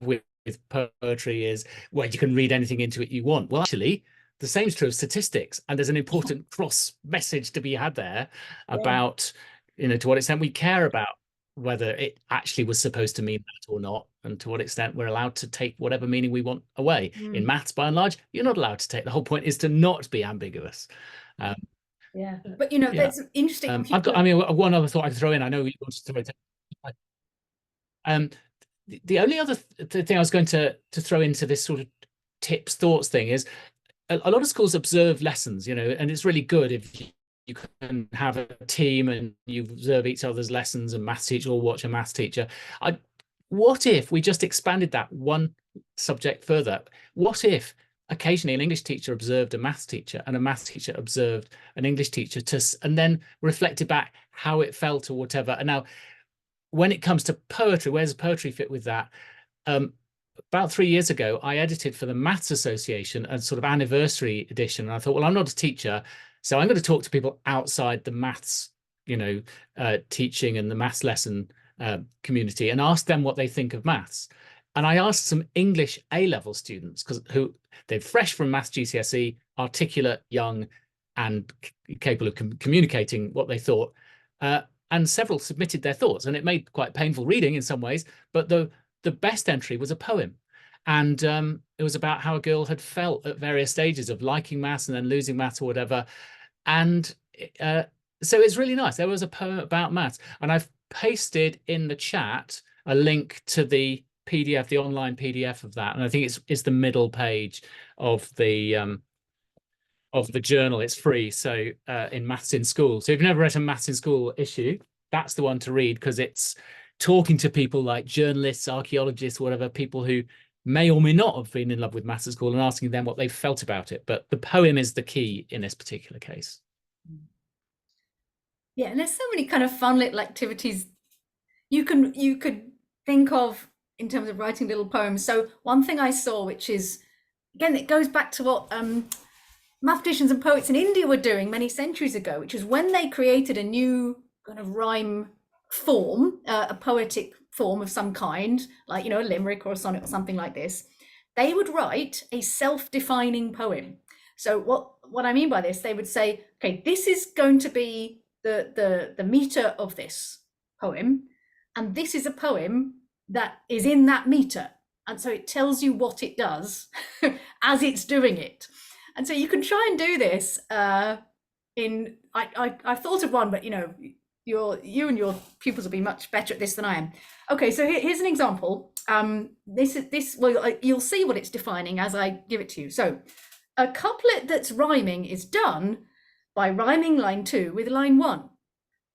with poetry is, well, you can read anything into it you want. Well, actually, the same is true of statistics, and there's an important cross message to be had there about, you know, to what extent we care about whether it actually was supposed to mean that or not, and to what extent we're allowed to take whatever meaning we want away. In maths, by and large, you're not allowed to take. The whole point is to not be ambiguous. Yeah, but you know, that's interesting. I've got, I mean, one other thought I can throw in. I know you want to throw it. The only other thing I was going to throw into this sort of tips, thoughts thing is a lot of schools observe lessons, you know, and it's really good if you can have a team and you observe each other's lessons, and maths teacher will watch a maths teacher. What if we just expanded that one subject further? What if occasionally an English teacher observed a maths teacher and a maths teacher observed an English teacher, and then reflected back how it felt or whatever? And now, when it comes to poetry, where does poetry fit with that? About 3 years ago, I edited for the Maths Association a sort of anniversary edition. And I thought, well, I'm not a teacher, so I'm going to talk to people outside the maths, you know, teaching and the maths lesson community, and ask them what they think of maths. And I asked some English A-level students, who they're fresh from maths GCSE, articulate, young, and capable of communicating what they thought. And several submitted their thoughts, and it made quite painful reading in some ways. But the best entry was a poem, and it was about how a girl had felt at various stages of liking maths and then losing maths or whatever. And so it's really nice. There was a poem about maths, and I've pasted in the chat a link to the PDF, the online PDF of that, and I think it's the middle page of the journal. It's free, so in Maths in School. So if you've never read a Maths in School issue, that's the one to read, because it's talking to people like journalists, archaeologists, whatever, people who may or may not have been in love with maths at school, and asking them what they felt about it. But the poem is the key in this particular case. Yeah, and there's so many kind of fun little activities you could think of in terms of writing little poems. So one thing I saw, which is, again, it goes back to what mathematicians and poets in India were doing many centuries ago, which is when they created a new kind of rhyme form, a poetic form of some kind, like, a limerick or a sonnet or something like this, they would write a self-defining poem. So what I mean by this, they would say, okay, this is going to be the meter of this poem, and this is a poem that is in that meter, and so it tells you what it does as it's doing it. And so you can try and do this I've thought of one, but you and your pupils will be much better at this than I am. Okay, so here's an example. Well, you'll see what it's defining as I give it to you. So a couplet that's rhyming is done by rhyming line 2 with line 1.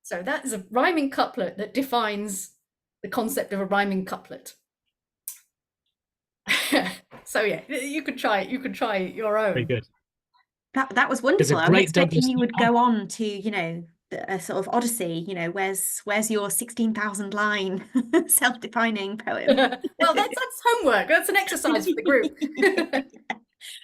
So that is a rhyming couplet that defines the concept of a rhyming couplet. So yeah, you could try your own. Very good. That was wonderful. I was expecting you would go on to, a sort of Odyssey, where's your 16,000 line self-defining poem? Well, that's homework. That's an exercise for the group.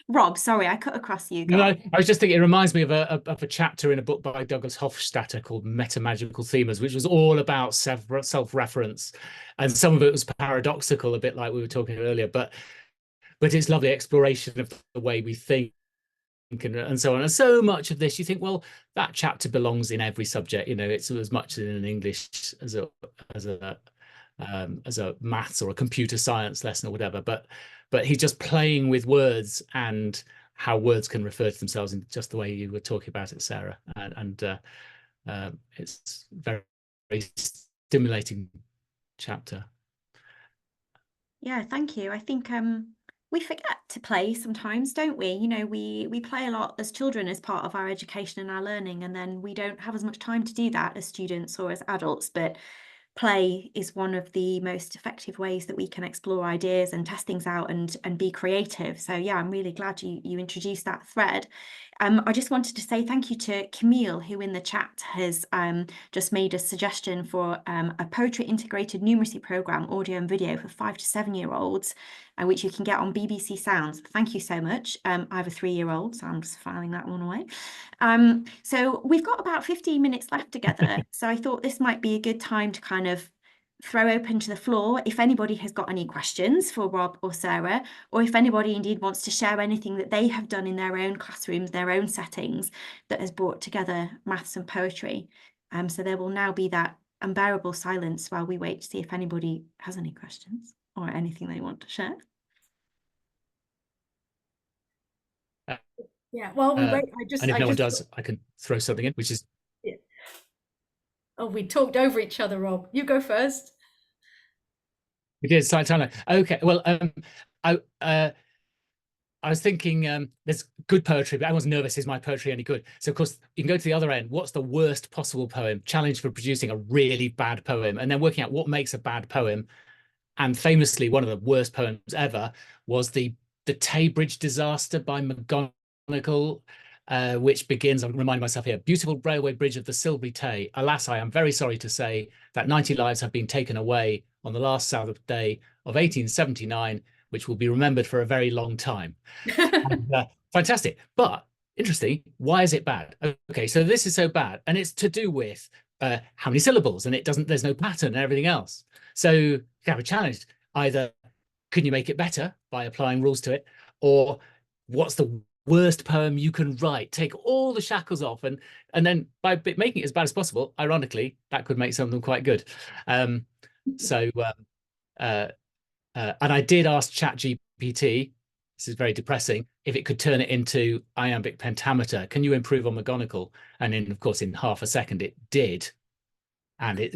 Rob, sorry, I cut across you. No, I was just thinking, it reminds me of a chapter in a book by Douglas Hofstadter called Metamagical Themas, which was all about self-reference, and some of it was paradoxical, a bit like we were talking earlier, but it's lovely exploration of the way we think and so on. And so much of this, you think, well, that chapter belongs in every subject. It's as much in an English as a maths or a computer science lesson or whatever. But he's just playing with words and how words can refer to themselves in just the way you were talking about it, Sarah. And it's very, very stimulating chapter. Yeah, thank you. I think we forget to play sometimes, don't we? We play a lot as children as part of our education and our learning, and then we don't have as much time to do that as students or as adults. But play is one of the most effective ways that we can explore ideas and test things out and be creative. So yeah, I'm really glad you introduced that thread. I just wanted to say thank you to Camille, who in the chat has just made a suggestion for a poetry integrated numeracy program, audio and video for 5 to 7 year olds, which you can get on BBC Sounds. Thank you so much. I have a 3-year-old, so I'm just filing that one away. So we've got about 15 minutes left together. So I thought this might be a good time to kind of throw open to the floor if anybody has got any questions for Rob or Sarah, or if anybody indeed wants to share anything that they have done in their own classrooms, their own settings, that has brought together maths and poetry. So there will now be that unbearable silence while we wait to see if anybody has any questions or anything they want to share. Yeah, well, we wait. And if no one does, I can throw something in, which is... Yeah. Oh, we talked over each other, Rob. You go first. We did, silent. Okay, well, I was thinking there's good poetry, but everyone's nervous, is my poetry any good? So, of course, you can go to the other end. What's the worst possible poem? Challenge for producing a really bad poem, and then working out what makes a bad poem. And famously, one of the worst poems ever was the Tay Bridge disaster by McGonagall, which begins, I'm reminding myself here, beautiful railway bridge of the Silbury Tay. Alas, I am very sorry to say that 90 lives have been taken away on the last Sabbath day of 1879, which will be remembered for a very long time. And, fantastic. But interesting, why is it bad? Okay, so this is so bad, and it's to do with how many syllables, and there's no pattern and everything else. So you have a challenge. Either can you make it better by applying rules to it, or what's the worst poem you can write? Take all the shackles off, and then by making it as bad as possible, ironically, that could make some of them quite good. And I did ask ChatGPT, this is very depressing, if it could turn it into iambic pentameter. Can you improve on McGonagall? And of course, in half a second, it did. And it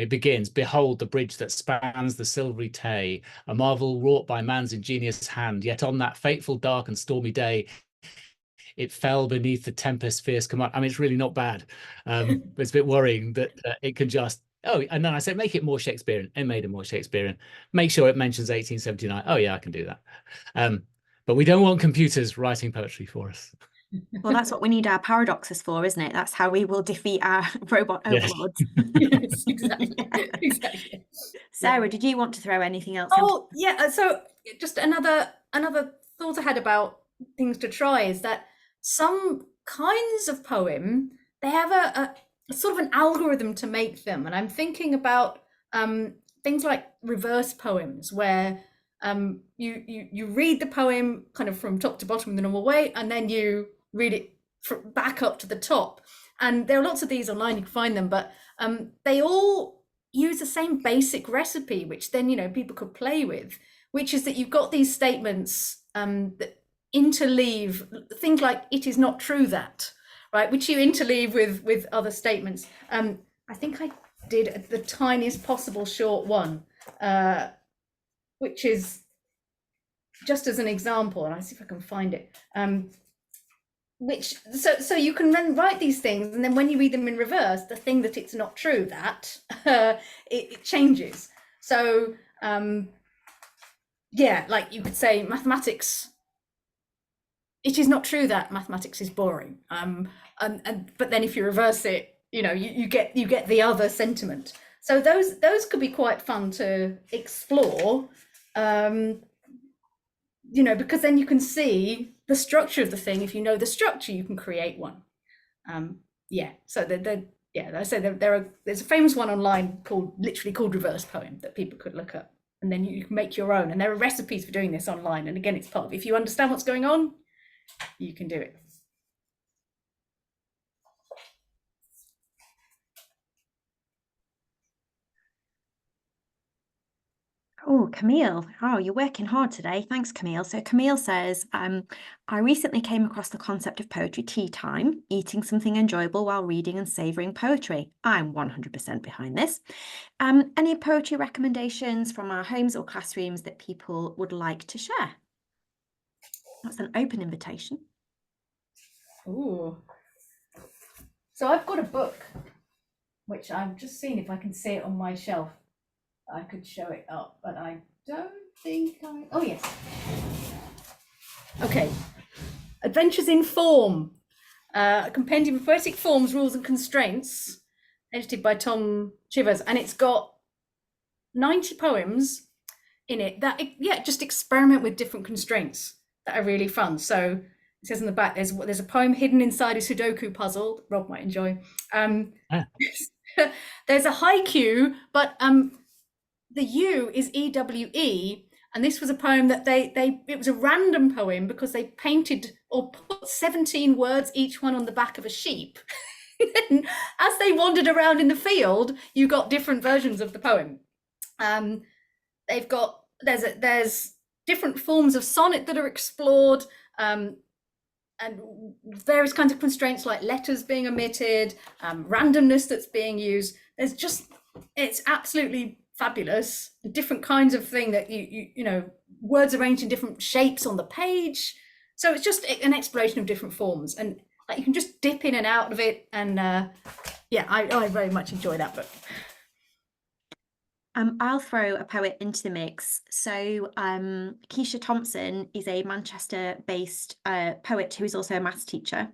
begins, behold the bridge that spans the Silbury Tay, a marvel wrought by man's ingenious hand, yet on that fateful, dark and stormy day, it fell beneath the tempest's fierce command. I mean, it's really not bad. But it's a bit worrying that it can just Oh, and then I said, make it more Shakespearean. It made it more Shakespearean. Make sure it mentions 1879. Oh yeah, I can do that. But we don't want computers writing poetry for us. Well, that's what we need our paradoxes for, isn't it? That's how we will defeat our robot Yes. overlords. Yes, exactly. Yeah. Exactly. Sarah, did you want to throw anything else in? Oh, yeah. So just another thought I had about things to try is that some kinds of poem, they have a sort of an algorithm to make them. And I'm thinking about things like reverse poems, where you read the poem kind of from top to bottom in the normal way, and then you read it back up to the top. And there are lots of these online, you can find them, but they all use the same basic recipe, which then, you know, people could play with, which is that you've got these statements that interleave things like "it is not true that," right, which you interleave with other statements. I think I did the tiniest possible short one, which is just as an example, and I see if I can find it. So you can then write these things, and then when you read them in reverse, the thing that it's not true that it changes. So yeah, like you could say mathematics. It is not true that mathematics is boring. But then if you reverse it, you know, you get the other sentiment. So those could be quite fun to explore. You know, because then you can see the structure of the thing. If you know the structure, you can create one. Yeah. So yeah, I say there's a famous one online literally called Reverse Poem that people could look up, and then you can make your own. And there are recipes for doing this online. And again, it's part of, if you understand what's going on, you can do it. Oh, Camille. Oh, you're working hard today. Thanks, Camille. So Camille says, I recently came across the concept of poetry tea time, eating something enjoyable while reading and savouring poetry. I'm 100% behind this. Any poetry recommendations from our homes or classrooms that people would like to share? That's an open invitation. Ooh. So I've got a book, which I've just seen if I can see it on my shelf. I could show it up, but I don't think oh yes. Okay. Adventures in Form, a compendium of poetic forms, rules and constraints, edited by Tom Chivers, and it's got 90 poems in it that, yeah, just experiment with different constraints that are really fun. So it says in the back, there's a poem hidden inside a Sudoku puzzle that Rob might enjoy. There's a haiku, but the U is EWE, and this was a poem that it was a random poem because they painted or put 17 words, each one on the back of a sheep. And as they wandered around in the field, you got different versions of the poem. There's different forms of sonnet that are explored, and various kinds of constraints like letters being omitted, randomness that's being used. It's absolutely fabulous. The different kinds of thing that you know, words arranged in different shapes on the page. So it's just an exploration of different forms, and like you can just dip in and out of it. And yeah, I very much enjoy that book. I'll throw a poet into the mix. So Keisha Thompson is a Manchester-based poet who is also a maths teacher.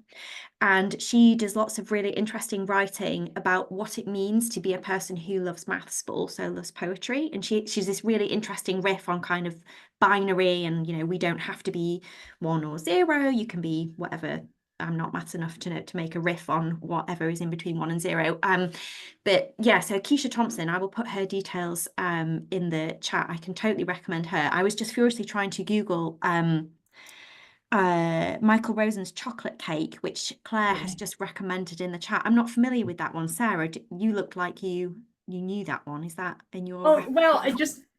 And she does lots of really interesting writing about what it means to be a person who loves maths, but also loves poetry. And she's this really interesting riff on kind of binary, and, you know, we don't have to be 1 or 0. You can be whatever. I'm not maths enough to make a riff on whatever is in between 1 and 0. But yeah, so Keisha Thompson, I will put her details in the chat. I can totally recommend her. I was just furiously trying to Google Michael Rosen's Chocolate Cake, which Claire has just recommended in the chat. I'm not familiar with that one. Sarah, you looked like you knew that one. Is that in your... Oh, well,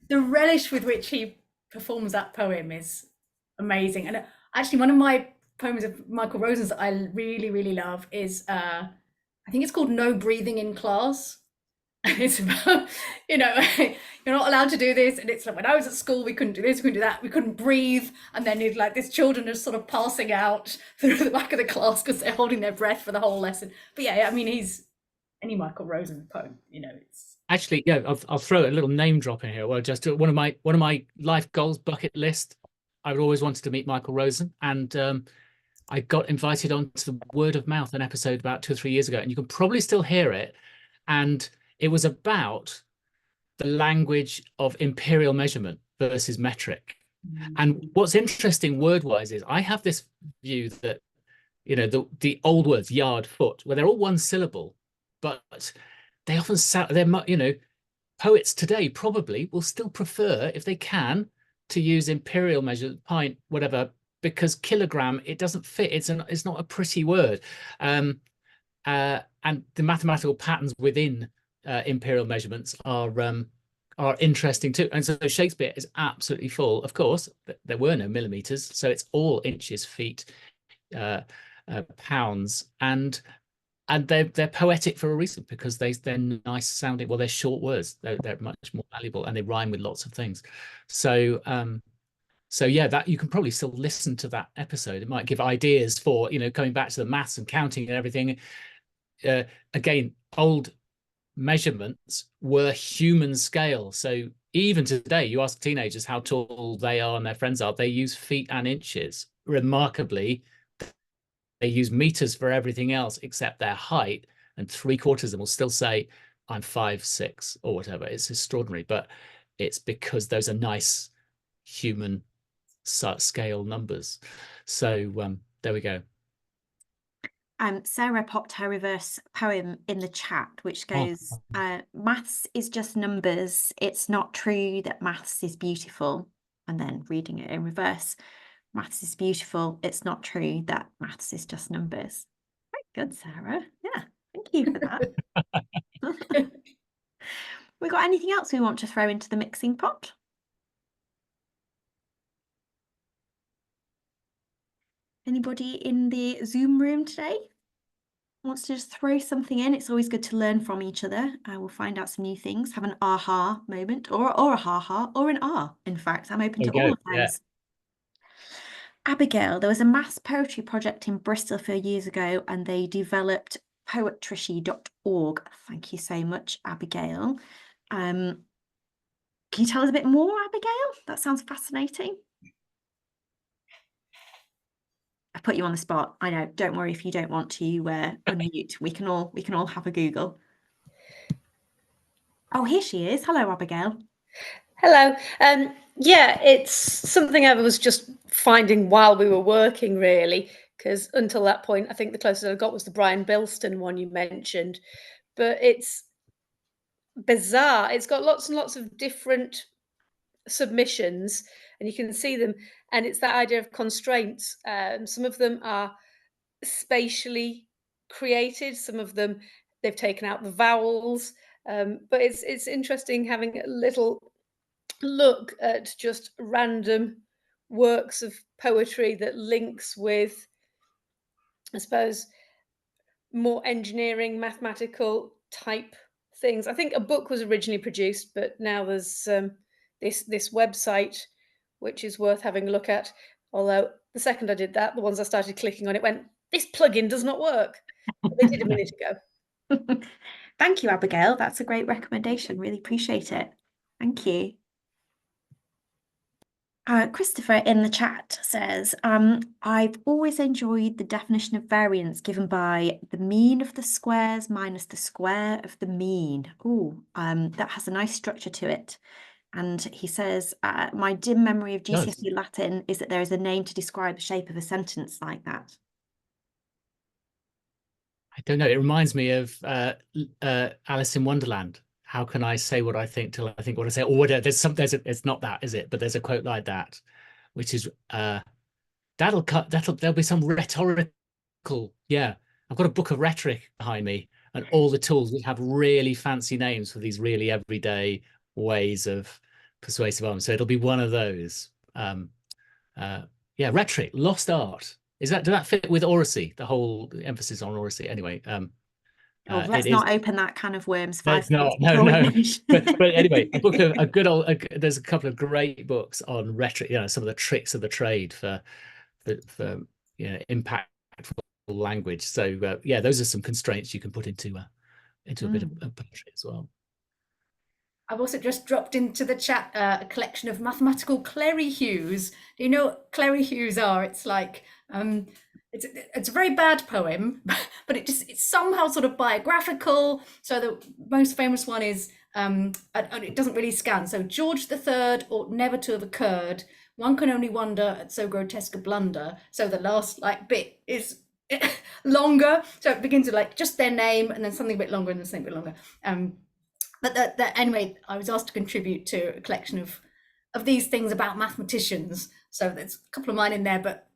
the relish with which he performs that poem is amazing. And actually, one of my poems of Michael Rosen's that I really, really love is I think it's called No Breathing in Class. It's about, you know, you're not allowed to do this, and it's like, when I was at school we couldn't do this, we couldn't do that, we couldn't breathe, and then it's like this children are sort of passing out through the back of the class because they're holding their breath for the whole lesson. But yeah, I mean, any Michael Rosen poem, you know, it's Actually, yeah, I'll throw a little name drop in here. Well, just one of my life goals bucket list. I've always wanted to meet Michael Rosen, and I got invited onto the Word of Mouth, an episode about 2 or 3 years ago, and you can probably still hear it. And it was about the language of imperial measurement versus metric. And what's interesting word-wise is I have this view that, the old words, yard, foot, where they're all one syllable, but they often sound, poets today probably will still prefer, if they can, to use imperial measure, pint, whatever, because kilogram, it doesn't fit. It's not a pretty word. And the mathematical patterns within imperial measurements are interesting too. And so Shakespeare is absolutely full. Of course, there were no millimeters, so it's all inches, feet, pounds, and they're poetic for a reason, because they're nice sounding. Well, they're short words. They're much more valuable, and they rhyme with lots of things. So yeah, that you can probably still listen to that episode. It might give ideas for, coming back to the maths and counting and everything. Again, old measurements were human scale. So even today, you ask teenagers how tall they are and their friends are, they use feet and inches. Remarkably, they use meters for everything else except their height, and 3/4 of them will still say, I'm 5'6" or whatever. It's extraordinary, but it's because those are nice human scale numbers. So there we go. Sarah popped her reverse poem in the chat, which goes, maths is just numbers. It's not true that maths is beautiful. And then reading it in reverse, maths is beautiful. It's not true that maths is just numbers. Very good, Sarah. Yeah, thank you for that. We got anything else we want to throw into the mixing pot? Anybody in the Zoom room today wants to just throw something in? It's always good to learn from each other. We'll find out some new things, have an aha moment, or a ha-ha, or an ah. In fact, I'm open to all of those. Yeah. Abigail, there was a maths poetry project in Bristol a few years ago, and they developed poetry.org. Thank you so much, Abigail. Can you tell us a bit more, Abigail? That sounds fascinating. I put you on the spot. I know. Don't worry if you don't want to unmute. We can all have a Google. Oh, here she is. Hello, Abigail. Hello. Yeah, it's something I was just finding while we were working, really, because until that point, I think the closest I got was the Brian Bilston one you mentioned. But it's bizarre. It's got lots and lots of different submissions, and you can see them. And it's that idea of constraints. Some of them are spatially created. Some of them, they've taken out the vowels. But it's interesting having a little look at just random works of poetry that links with, I suppose, more engineering, mathematical type things. I think a book was originally produced, but now there's this website which is worth having a look at. Although the second I did that, the ones I started clicking on, it went, this plugin does not work. But they did a minute ago. Thank you, Abigail. That's a great recommendation. Really appreciate it. Thank you. Christopher in the chat says, I've always enjoyed the definition of variance given by the mean of the squares minus the square of the mean. Oh, that has a nice structure to it. And he says, my dim memory of GCSE Latin is that there is a name to describe the shape of a sentence like that. I don't know. It reminds me of Alice in Wonderland. How can I say what I think till I think what I say? Or whatever. It's not that, is it? But there's a quote like that, which is there'll be some rhetorical. Yeah, I've got a book of rhetoric behind me, and all the tools will have really fancy names for these really everyday ways of persuasive argument. So it'll be one of those. Yeah, rhetoric, lost art. Does that fit with oracy? The whole emphasis on oracy. Anyway. Let's not open that can of worms. Let's not. No. but anyway, there's a couple of great books on rhetoric. Some of the tricks of the trade for impactful language. So yeah, those are some constraints you can put into a bit of poetry as well. I've also just dropped into the chat a collection of mathematical Clery Hues. Do you know what Clery Hues are? It's like it's a very bad poem, but it's somehow sort of biographical. So the most famous one is and it doesn't really scan. So George III ought never to have occurred. One can only wonder at so grotesque a blunder. So the last bit is longer. So it begins with just their name and then something a bit longer and then something a bit longer. But anyway, I was asked to contribute to a collection of these things about mathematicians. So there's a couple of mine in there, but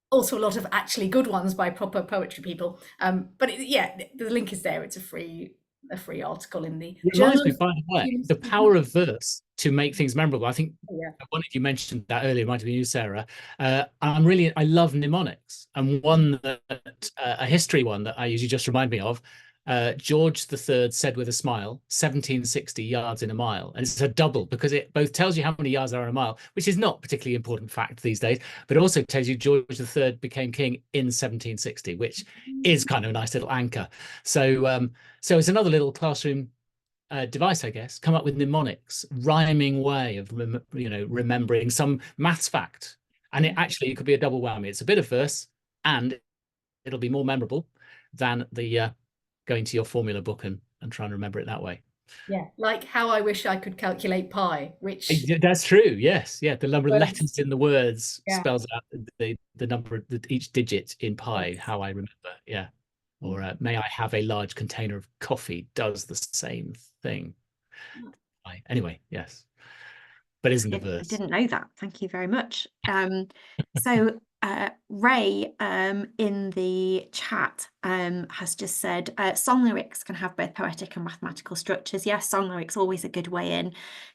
also a lot of actually good ones by proper poetry people. But the link is there. It's a free article in the Reminds me, by the way, the power of verse to make things memorable. I think one of you mentioned that earlier, it might have been you, Sarah. I love mnemonics, and one that a history one that I usually just remind me of. George III said with a smile, 1760 yards in a mile. And it's a double because it both tells you how many yards are in a mile, which is not particularly important fact these days, but it also tells you George III became king in 1760, which is kind of a nice little anchor. So it's another little classroom device, I guess, come up with mnemonics, rhyming way of remembering some maths fact. And it could be a double whammy. It's a bit of verse and it'll be more memorable than the going to your formula book and trying to remember it that way. Yeah, like how I wish I could calculate pi, which... That's true, yes. Yeah, the number of letters in the words spells out the number of each digit in pi, how I remember, yeah. Or may I have a large container of coffee does the same thing. Anyway, yes. But isn't a verse. I didn't know that. Thank you very much. So Ray in the chat has just said song lyrics can have both poetic and mathematical structures. Yes, song lyrics always a good way in.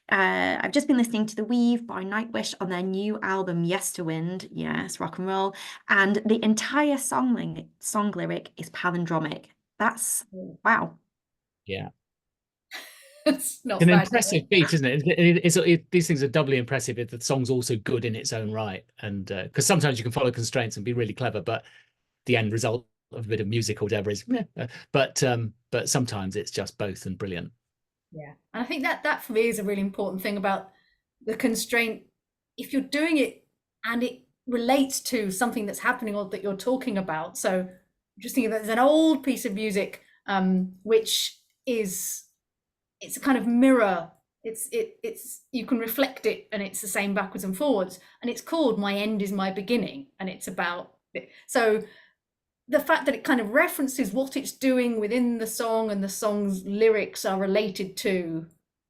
I've just been listening to The Weave by Nightwish on their new album Yesterwind. Yes, rock and roll. And the entire song lyric is palindromic. That's wow. Yeah. It's not an impressive feat, isn't it? These things are doubly impressive if the song's also good in its own right, and because sometimes you can follow constraints and be really clever, but the end result of a bit of music or whatever is but sometimes it's just both and brilliant. Yeah, and I think that for me is a really important thing about the constraint. If you're doing it and it relates to something that's happening or that you're talking about, so just thinking that there's an old piece of music which is, it's a kind of mirror. It's you can reflect it and it's the same backwards and forwards, and it's called My End Is My Beginning, and it's about it. So the fact that it kind of references what it's doing within the song and the song's lyrics are related to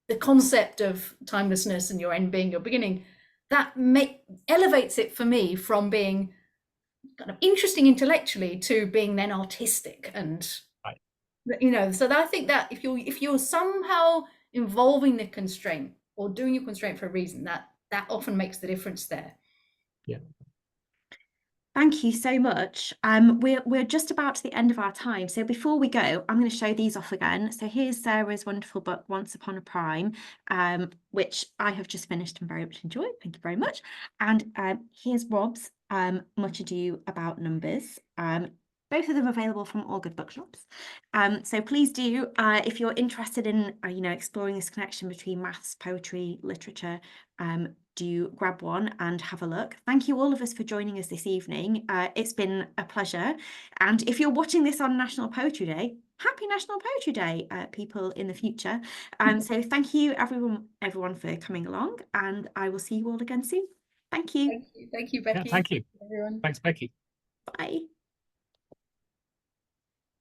the concept of timelessness and your end being your beginning, that elevates it for me from being kind of interesting intellectually to being then artistic and so that I think that if you're somehow involving the constraint or doing your constraint for a reason, that often makes the difference there. Yeah. Thank you so much. We're just about to the end of our time. So before we go, I'm going to show these off again. So here's Sarah's wonderful book, Once Upon a Prime, which I have just finished and very much enjoyed. Thank you very much. And here's Rob's Much Ado About Numbers. Both of them available from all good bookshops. So please do, if you're interested in, exploring this connection between maths, poetry, literature, do grab one and have a look. Thank you all of us for joining us this evening. It's been a pleasure. And if you're watching this on National Poetry Day, happy National Poetry Day, people in the future. So thank you everyone for coming along, and I will see you all again soon. Thank you. Thank you, Becky. Yeah, thank you. Everyone. Thanks, Becky. Bye.